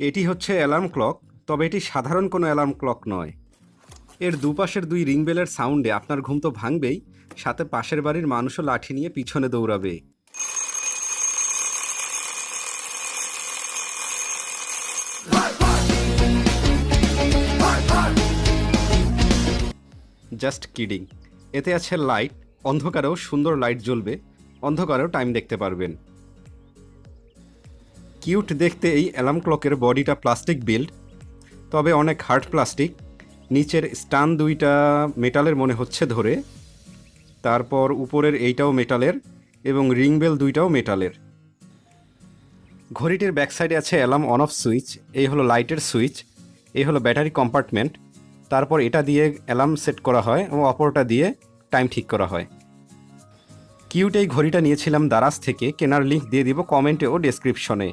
এটি হচ্ছে alarm clock, তবে এটি সাধারণ কোনো অ্যালার্ম ক্লক নয়। এর দুপাশের দুই রিং বেলের সাউন্ডে আপনার ঘুম তো ভাঙবেই, সাথে পাশের বাড়ির মানুষও লাঠি নিয়ে পিছনে দৌড়াবে। Just kidding. এতে আছে লাইট, অন্ধকারেও সুন্দর লাইট জ্বলবে, অন্ধকারেও টাইম দেখতে পারবেন। কিউট দেখতে এই অ্যালার্ম ক্লকের বডিটা প্লাস্টিক বিল্ড, তবে অনেক হার্ড প্লাস্টিক। নিচের স্টান দুইটা মেটালের মনে হচ্ছে ধরে, তারপর উপরের এইটাও মেটালের এবং রিং বেল দুইটাও মেটালের। ঘড়িটির ব্যাক সাইডে আছে অ্যালার্ম অন অফ সুইচ, এই হলো লাইটের সুইচ, এই হলো ব্যাটারি কম্পার্টমেন্ট। তারপর এটা দিয়ে অ্যালার্ম সেট করা হয় এবং অপরটা দিয়ে টাইম ঠিক করা হয়। কিউট এই ঘড়িটা নিয়েছিলাম দারাজ থেকে, কেনার লিঙ্ক দিয়ে দিব কমেন্টে ও ডেসক্রিপশনে।